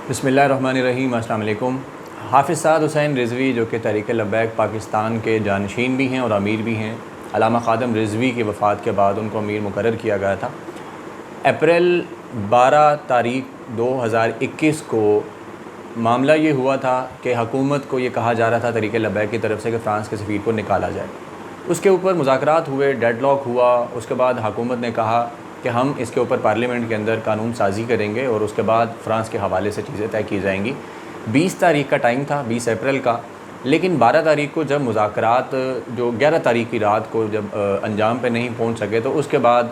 بسم اللہ الرحمن الرحیم۔ السلام علیکم۔ حافظ سعد حسین رضوی جو کہ تحریک لبیک پاکستان کے جانشین بھی ہیں اور امیر بھی ہیں، علامہ خادم رضوی کی وفات کے بعد ان کو امیر مقرر کیا گیا تھا۔ اپریل 12 تاریخ 2021 کو معاملہ یہ ہوا تھا کہ حکومت کو یہ کہا جا رہا تھا تحریک لبیک کی طرف سے کہ فرانس کے سفیر کو نکالا جائے۔ اس کے اوپر مذاکرات ہوئے، ڈیڈ لاک ہوا۔ اس کے بعد حکومت نے کہا کہ ہم اس کے اوپر پارلیمنٹ کے اندر قانون سازی کریں گے اور اس کے بعد فرانس کے حوالے سے چیزیں طے کی جائیں گی۔ 20 تاریخ کا ٹائم تھا، 20 اپریل کا، لیکن 12 تاریخ کو جب مذاکرات جو 11 تاریخ کی رات کو جب انجام پہ نہیں پہنچ سکے تو اس کے بعد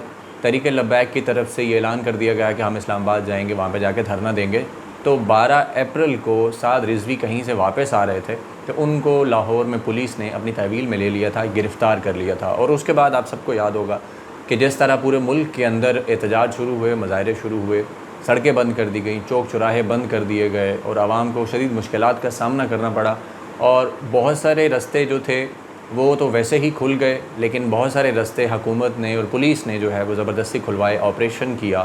تحریک لبیک کی طرف سے یہ اعلان کر دیا گیا کہ ہم اسلام آباد جائیں گے، وہاں پہ جا کے دھرنا دیں گے۔ تو 12 اپریل کو سعد رضوی کہیں سے واپس آ رہے تھے تو ان کو لاہور میں پولیس نے اپنی تحویل میں لے لیا تھا، گرفتار کر لیا تھا۔ اور اس کے بعد آپ سب کو یاد ہوگا کہ جس طرح پورے ملک کے اندر احتجاج شروع ہوئے، مظاہرے شروع ہوئے، سڑکیں بند کر دی گئیں، چوک چوراہے بند کر دیے گئے اور عوام کو شدید مشکلات کا سامنا کرنا پڑا۔ اور بہت سارے راستے جو تھے وہ تو ویسے ہی کھل گئے، لیکن بہت سارے راستے حکومت نے اور پولیس نے جو ہے وہ زبردستی کھلوائے، آپریشن کیا۔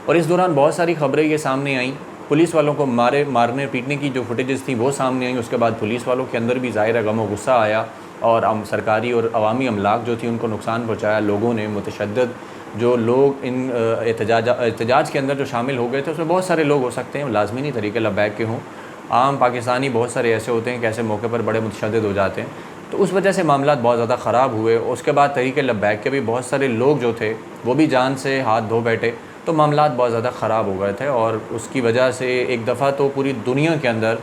اور اس دوران بہت ساری خبریں یہ سامنے آئیں، پولیس والوں کو مارنے پیٹنے کی جو فوٹیجز تھیں وہ سامنے آئیں۔ اس کے بعد پولیس والوں کے اندر بھی ظاہر غم و غصہ آیا اور سرکاری اور عوامی املاک جو تھی ان کو نقصان پہنچایا۔ لوگوں نے متشدد جو لوگ ان احتجاج کے اندر جو شامل ہو گئے تھے، اس میں بہت سارے لوگ ہو سکتے ہیں، لازمی نہیں تحریک لبیک کے ہوں، عام پاکستانی بہت سارے ایسے ہوتے ہیں کہ ایسے موقع پر بڑے متشدد ہو جاتے ہیں۔ تو اس وجہ سے معاملات بہت زیادہ خراب ہوئے۔ اس کے بعد تحریک لبیک کے بھی بہت سارے لوگ جو تھے وہ بھی جان سے ہاتھ دھو بیٹھے، تو معاملات بہت زیادہ خراب ہو گئے تھے۔ اور اس کی وجہ سے ایک دفعہ تو پوری دنیا کے اندر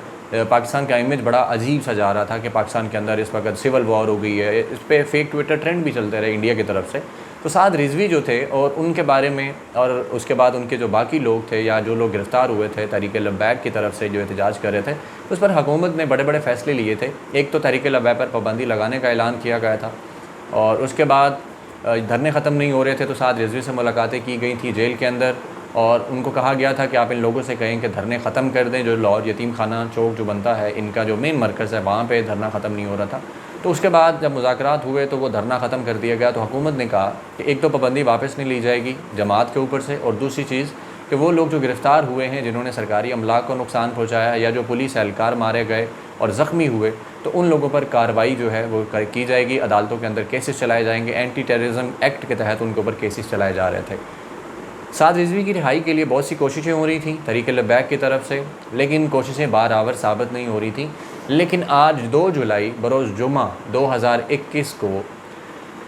پاکستان کا امیج بڑا عجیب سا جا رہا تھا کہ پاکستان کے اندر اس وقت سول وار ہو گئی ہے۔ اس پہ فیک ٹویٹر ٹرینڈ بھی چلتے رہے انڈیا کی طرف سے۔ تو سعد رضوی جو تھے اور ان کے بارے میں اور اس کے بعد ان کے جو باقی لوگ تھے یا جو لوگ گرفتار ہوئے تھے تحریک لبیک کی طرف سے جو احتجاج کر رہے تھے، اس پر حکومت نے بڑے بڑے فیصلے لیے تھے۔ ایک تو تحریک لبیک پر پابندی لگانے کا اعلان کیا گیا تھا، اور اس کے بعد دھرنے ختم نہیں ہو رہے تھے تو سعد رضوی سے ملاقاتیں کی گئی تھیں جیل کے اندر، اور ان کو کہا گیا تھا کہ آپ ان لوگوں سے کہیں کہ دھرنے ختم کر دیں۔ جو لاہور یتیم خانہ چوک جو بنتا ہے، ان کا جو مین مرکز ہے، وہاں پہ دھرنا ختم نہیں ہو رہا تھا۔ تو اس کے بعد جب مذاکرات ہوئے تو وہ دھرنا ختم کر دیا گیا۔ تو حکومت نے کہا کہ ایک تو پابندی واپس نہیں لی جائے گی جماعت کے اوپر سے، اور دوسری چیز کہ وہ لوگ جو گرفتار ہوئے ہیں جنہوں نے سرکاری املاک کو نقصان پہنچایا یا جو پولیس اہلکار مارے گئے اور زخمی ہوئے، تو ان لوگوں پر کارروائی جو ہے وہ کی جائے گی، عدالتوں کے اندر کیسز چلائے جائیں گے۔ اینٹی ٹیررزم ایکٹ کے تحت ان کے اوپر کیسز چلائے جا رہے تھے۔ سعد رضوی کی رہائی کے لیے بہت سی کوششیں ہو رہی تھیں تحریک لبیک کی طرف سے، لیکن کوششیں بارآور ثابت نہیں ہو رہی تھیں۔ لیکن آج 2 جولائی بروز جمعہ 2021 کو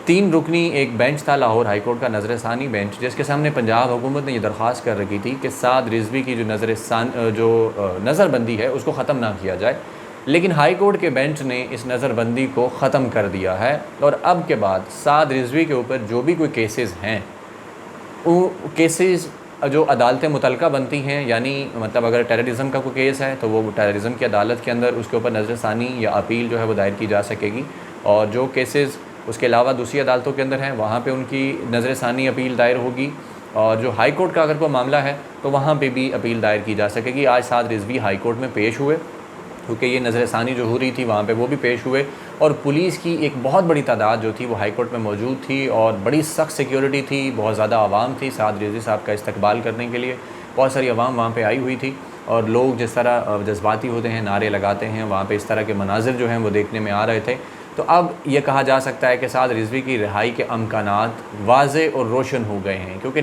3 رکنی ایک بینچ تھا لاہور ہائی کورٹ کا، نظر ثانی بینچ، جس کے سامنے پنجاب حکومت نے یہ درخواست کر رکھی تھی کہ سعد رضوی کی جو نظر بندی ہے اس کو ختم نہ کیا جائے، لیکن ہائی کورٹ کے بینچ نے اس نظر بندی کو ختم کر دیا ہے۔ اور اب کے بعد سعد رضوی کے اوپر جو بھی کوئی کیسز ہیں، وہ کیسز جو عدالتیں متعلقہ بنتی ہیں، یعنی مطلب اگر ٹیررزم کا کوئی کیس ہے تو وہ ٹیررزم کی عدالت کے اندر اس کے اوپر نظر ثانی یا اپیل جو ہے وہ دائر کی جا سکے گی، اور جو کیسز اس کے علاوہ دوسری عدالتوں کے اندر ہیں وہاں پہ ان کی نظر ثانی اپیل دائر ہوگی، اور جو ہائی کورٹ کا اگر کوئی معاملہ ہے تو وہاں پہ بھی اپیل دائر کی جا سکے گی۔ آج سعد رضوی ہائی کورٹ میں پیش ہوئے کیونکہ یہ نظر ثانی جو ہو رہی تھی وہاں پہ وہ بھی پیش ہوئے، اور پولیس کی ایک بہت بڑی تعداد جو تھی وہ ہائی کورٹ میں موجود تھی اور بڑی سخت سیکیورٹی تھی، بہت زیادہ عوام تھی سعد رضوی صاحب کا استقبال کرنے کے لیے۔ بہت ساری عوام وہاں پہ آئی ہوئی تھی، اور لوگ جس طرح جذباتی ہوتے ہیں، نعرے لگاتے ہیں، وہاں پہ اس طرح کے مناظر جو ہیں وہ دیکھنے میں آ رہے تھے۔ تو اب یہ کہا جا سکتا ہے کہ سعد رضوی کی رہائی کے امکانات واضح اور روشن ہو گئے ہیں، کیونکہ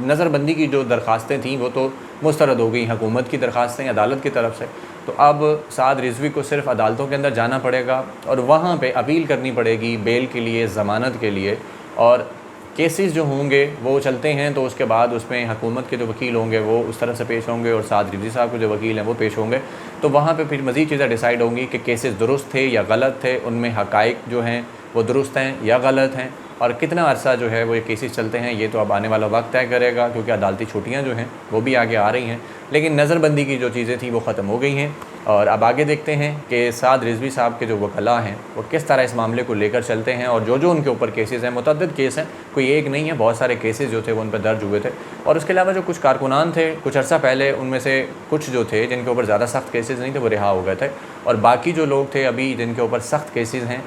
نظر بندی کی جو درخواستیں تھیں وہ تو مسترد ہو گئی، حکومت کی درخواستیں عدالت کی طرف سے۔ تو اب سعد رضوی کو صرف عدالتوں کے اندر جانا پڑے گا اور وہاں پہ اپیل کرنی پڑے گی بیل کے لیے، ضمانت کے لیے، اور کیسز جو ہوں گے وہ چلتے ہیں تو اس کے بعد اس میں حکومت کے جو وکیل ہوں گے وہ اس طرح سے پیش ہوں گے اور سعد رضوی صاحب کے جو وکیل ہیں وہ پیش ہوں گے۔ تو وہاں پہ پھر مزید چیزیں ڈیسائیڈ ہوں گی کہ کیسز درست تھے یا غلط تھے، ان میں حقائق جو ہیں وہ درست ہیں یا غلط ہیں، اور کتنا عرصہ جو ہے وہ یہ کیسز چلتے ہیں یہ تو اب آنے والا وقت طے کرے گا، کیونکہ عدالتی چھٹیاں جو ہیں وہ بھی آگے آ رہی ہیں۔ لیکن نظر بندی کی جو چیزیں تھیں وہ ختم ہو گئی ہیں، اور اب آگے دیکھتے ہیں کہ سعد رضوی صاحب کے جو وکلاء ہیں وہ کس طرح اس معاملے کو لے کر چلتے ہیں، اور جو ان کے اوپر کیسز ہیں، متعدد کیس ہیں، کوئی ایک نہیں ہے، بہت سارے کیسز جو تھے وہ ان پہ درج ہوئے تھے۔ اور اس کے علاوہ جو کچھ کارکنان تھے کچھ عرصہ پہلے، ان میں سے کچھ جو تھے جن کے اوپر زیادہ سخت کیسز نہیں تھے وہ رہا ہو گئے تھے، اور باقی جو لوگ تھے ابھی جن کے اوپر سخت کیسز ہیں،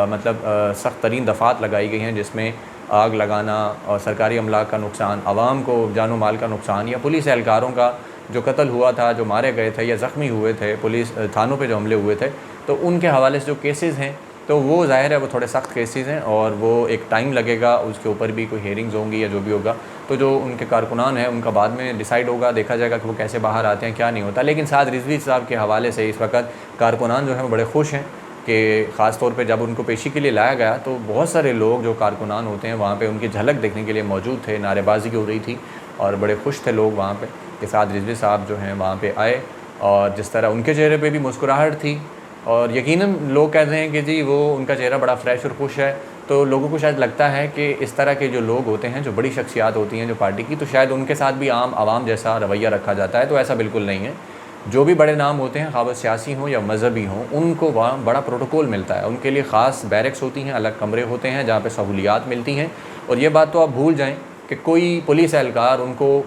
مطلب سخت ترین دفعات لگائی گئی ہیں، جس میں آگ لگانا اور سرکاری املاک کا نقصان، عوام کو جان و مال کا نقصان، یا پولیس اہلکاروں کا جو قتل ہوا تھا، جو مارے گئے تھے یا زخمی ہوئے تھے، پولیس تھانوں پہ جو حملے ہوئے تھے، تو ان کے حوالے سے جو کیسز ہیں تو وہ ظاہر ہے وہ تھوڑے سخت کیسز ہیں اور وہ ایک ٹائم لگے گا، اس کے اوپر بھی کوئی ہیئرنگز ہوں گی یا جو بھی ہوگا، تو جو ان کے کارکنان ہیں ان کا بعد میں ڈیسائیڈ ہوگا، دیکھا جائے گا کہ وہ کیسے باہر آتے ہیں، کیا نہیں ہوتا۔ لیکن سعد رضوی صاحب کے حوالے سے اس وقت کارکنان جو ہیں وہ بڑے خوش ہیں کہ خاص طور پہ جب ان کو پیشی کے لیے لایا گیا تو بہت سارے لوگ جو کارکنان ہوتے ہیں وہاں پہ ان کی جھلک دیکھنے کے لیے موجود تھے، نعرے بازی ہو رہی تھی اور بڑے خوش تھے لوگ وہاں پہ کہ سعد رضوی صاحب جو ہیں وہاں پہ آئے، اور جس طرح ان کے چہرے پہ بھی مسکراہٹ تھی، اور یقیناً لوگ کہتے ہیں کہ جی وہ ان کا چہرہ بڑا فریش اور خوش ہے، تو لوگوں کو شاید لگتا ہے کہ اس طرح کے جو لوگ ہوتے ہیں، جو بڑی شخصیات ہوتی ہیں جو پارٹی کی، تو شاید ان کے ساتھ بھی عام عوام جیسا رویہ رکھا جاتا ہے، تو ایسا بالکل نہیں ہے۔ جو بھی بڑے نام ہوتے ہیں، خواہ وہ سیاسی ہوں یا مذہبی ہوں، ان کو وہاں بڑا پروٹوکول ملتا ہے، ان کے لیے خاص بیرکس ہوتی ہیں، الگ کمرے ہوتے ہیں جہاں پہ سہولیات ملتی ہیں، اور یہ بات تو آپ بھول جائیں کہ کوئی پولیس اہلکار ان کو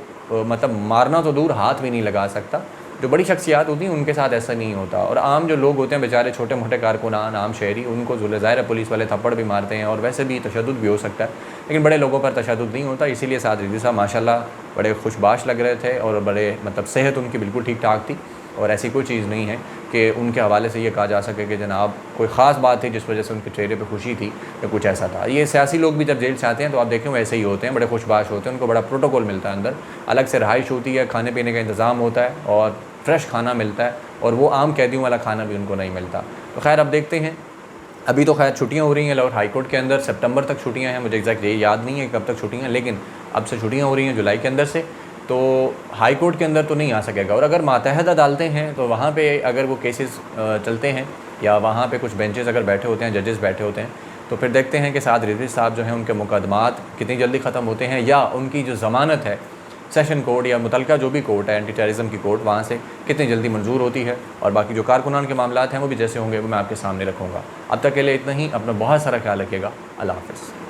مطلب مارنا تو دور ہاتھ بھی نہیں لگا سکتا۔ جو بڑی شخصیات ہوتی ہیں ان کے ساتھ ایسا نہیں ہوتا، اور عام جو لوگ ہوتے ہیں بیچارے چھوٹے موٹے کارکنان، عام شہری، ان کو ظاہر ہے پولیس والے تھپڑ بھی مارتے ہیں اور ویسے بھی تشدد بھی ہو سکتا ہے، لیکن بڑے لوگوں پر تشدد نہیں ہوتا۔ اسی لیے سعد رضوی صاحب ماشاءاللہ بڑے خوش باش لگ رہے تھے اور بڑے مطلب صحت ان کی بالکل ٹھیک ٹھاک تھی، اور ایسی کوئی چیز نہیں ہے کہ ان کے حوالے سے یہ کہا جا سکے کہ جناب کوئی خاص بات تھی جس وجہ سے ان کے چہرے پہ خوشی تھی یا کچھ ایسا تھا۔ یہ سیاسی لوگ بھی جب جیل سے آتے ہیں تو آپ دیکھیں ویسے ہی ہوتے ہیں، بڑے خوش باش ہوتے ہیں، ان کو بڑا پروٹوکول ملتا ہے، اندر الگ سے رہائش ہوتی ہے، کھانے پینے کا انتظام ہوتا ہے اور فریش کھانا ملتا ہے، اور وہ عام قیدیوں والا کھانا بھی ان کو نہیں ملتا۔ تو خیر اب دیکھتے ہیں، ابھی تو خیر چھٹیاں ہو رہی ہیں لاہور ہائی کورٹ کے اندر، سپتمبر تک چھٹیاں ہیں، مجھے ایگزیکٹ یہ یاد نہیں ہے کب تک چھٹیاں ہیں، لیکن اب سے چھٹیاں ہو رہی ہیں جولائی کے اندر سے، تو ہائی کورٹ کے اندر تو نہیں آ سکے گا، اور اگر ماتحت عدالتیں ہیں تو وہاں پہ اگر وہ کیسز چلتے ہیں یا وہاں پہ کچھ بینچز اگر بیٹھے ہوتے ہیں، ججز بیٹھے ہوتے ہیں، تو پھر دیکھتے ہیں کہ سعد رضوی صاحب جو ہیں ان کے مقدمات کتنی جلدی ختم ہوتے ہیں، یا ان کی جو ضمانت ہے سیشن کورٹ یا متعلقہ جو بھی کورٹ ہے اینٹی ٹیررزم کی کورٹ، وہاں سے کتنی جلدی منظور ہوتی ہے، اور باقی جو کارکنان کے معاملات ہیں وہ بھی جیسے ہوں گے وہ میں آپ کے سامنے رکھوں گا۔ اب تک کے لیے اتنا ہی، اپنا بہت سارا خیال رکھیے گا، اللہ حافظ۔